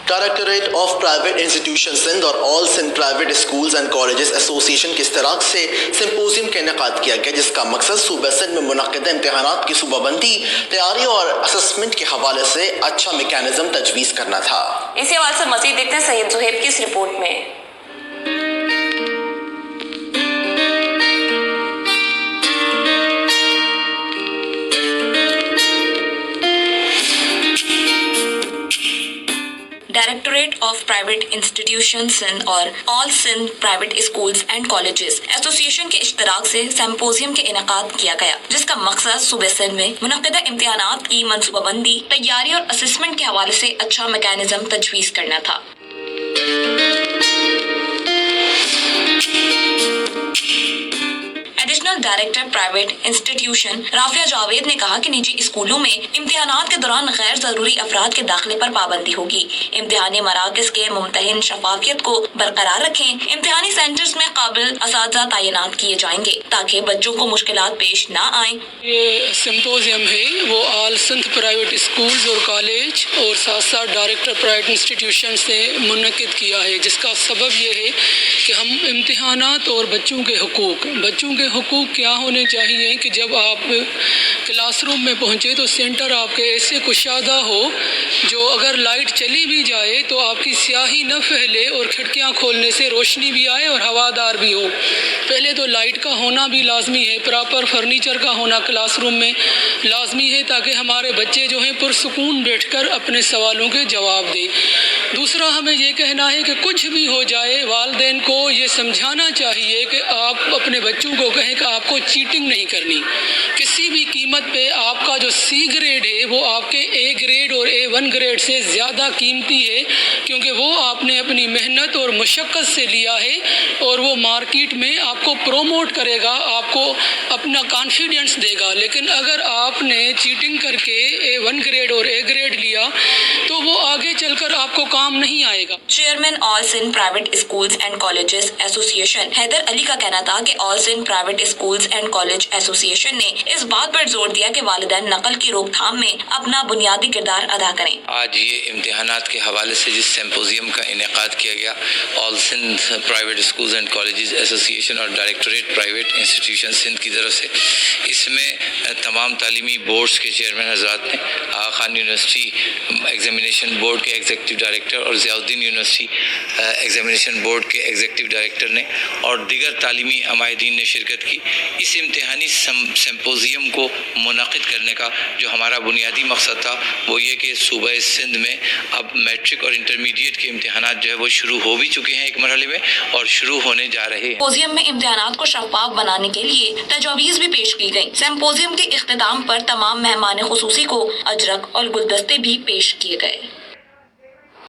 Directorate of private institution Sindh اور all Sindh private schools and colleges association کے اشتراک سے سمپوزیم کا انعقاد کیا گیا، جس کا مقصد صوبہ سندھ میں منعقدہ امتحانات کی صوبہ بندی، تیاری اور اسسمنٹ کے حوالے سے اچھا میکینزم تجویز کرنا تھا۔ اسی حوالے سے مزید دیکھتے ہیں سید زہیب کی اس رپورٹ میں۔ Directorate of private institution Sindh اور all Sindh private schools and colleges association کے اشتراک سے سمپوزیم کا انعقاد کیا گیا، جس کا مقصد صوبہ سندھ میں منعقدہ امتحانات کی منصوبہ بندی، تیاری اور اسسمنٹ کے حوالے سے اچھا میکینزم تجویز کرنا تھا۔ Additional director private institution Rafia Javed نے کہا کہ نجی اسکولوں میں امتحانات کے دوران غیر ضروری افراد کے داخلے پر پابندی ہوگی۔ امتحانی مراکز کے ممتحن شفافیت کو برقرار رکھیں۔ امتحانی سینٹرز میں قابل اساتذہ تعینات کیے جائیں گے تاکہ بچوں کو مشکلات پیش نہ آئیں۔ یہ سمپوزیم ہے وہ آل سندھ پرائیویٹ اسکولز اور کالج اور ساتھ ساتھ ڈائریکٹر پرائیویٹ انسٹیٹیوشن سے منعقد کیا ہے، جس کا سبب یہ ہے کہ ہم امتحانات اور بچوں کے حقوق کیا ہونے چاہیے کہ جب آپ کلاس روم میں پہنچے تو سینٹر آپ کے ایسے کشادہ ہو جو اگر لائٹ چلی بھی جائے تو آپ کی سیاہی نہ پھیلے اور کھڑکیاں کھولنے سے روشنی بھی آئے اور ہوادار بھی ہو۔ پہلے تو لائٹ کا ہونا بھی لازمی ہے، پراپر فرنیچر کا ہونا کلاس روم میں لازمی ہے تاکہ ہمارے بچے جو ہیں پرسکون بیٹھ کر اپنے سوالوں کے جواب دیں۔ دوسرا ہمیں یہ کہنا ہے کہ کچھ بھی ہو جائے والدین کو یہ سمجھانا چاہیے کہ آپ اپنے بچوں کو کہیں کہ آپ کو چیٹنگ نہیں کرنی، کسی بھی قیمت پہ آپ کا جو سی گریڈ ہے وہ آپ کے اے گریڈ اور A1 گریڈ سے زیادہ قیمتی ہے، کیونکہ وہ آپ نے اپنی محنت اور مشقت سے لیا ہے اور وہ مارکیٹ میں آپ کو پروموٹ کرے گا، آپ کو اپنا کانفیڈنس دے گا۔ لیکن اگر آپ نے چیٹنگ کر کے A1 گریڈ اور A گریڈ لیا تو وہ آگے چل کر آپ کو کام نہیں آئے گا۔ Chairman all Sindh private schools and colleges association Haider Ali کا کہنا تھا کہ all Sindh private schools and college association نے اس بات پر زور دیا کہ والدین نقل کی روک تھام میں اپنا بنیادی کردار ادا کریں۔ آج یہ امتحانات کے حوالے سے جس سمپوزیم کا انعقاد کیا گیا all Sindh private schools and colleges association اور ڈائریکٹوریٹ پرائیویٹ انسٹیٹیوشن سندھ کی طرف سے، اس میں تمام تعلیمی بورڈز کے چیئرمین حضرات نے، آغا خان یونیورسٹی ایگزامینیشن بورڈ کے ایگزیکٹو ڈائریکٹر اور ضیاء الدین یونیورسٹی ایگزامینیشن بورڈ کے ایگزیکٹو ڈائریکٹر نے اور دیگر تعلیمی عمائدین نے شرکت کی۔ اس امتحانی سمپوزیم کو منعقد کرنے کا جو ہمارا بنیادی مقصد تھا وہ یہ کہ صوبہ سندھ میں اب میٹرک اور انٹرمیڈیٹ کے امتحانات جو ہے وہ شروع ہو بھی چکے ہیں ایک مرحلے میں اور شروع ہونے جا رہے ہیں۔ سمپوزیم میں امتحانات کو شفاف بنانے کے لیے تجاویز بھی پیش کی گئی۔ سمپوزیم کے اختتام پر تمام مہمان خصوصی کو اجرک اور گلدستے بھی پیش کیے گئے۔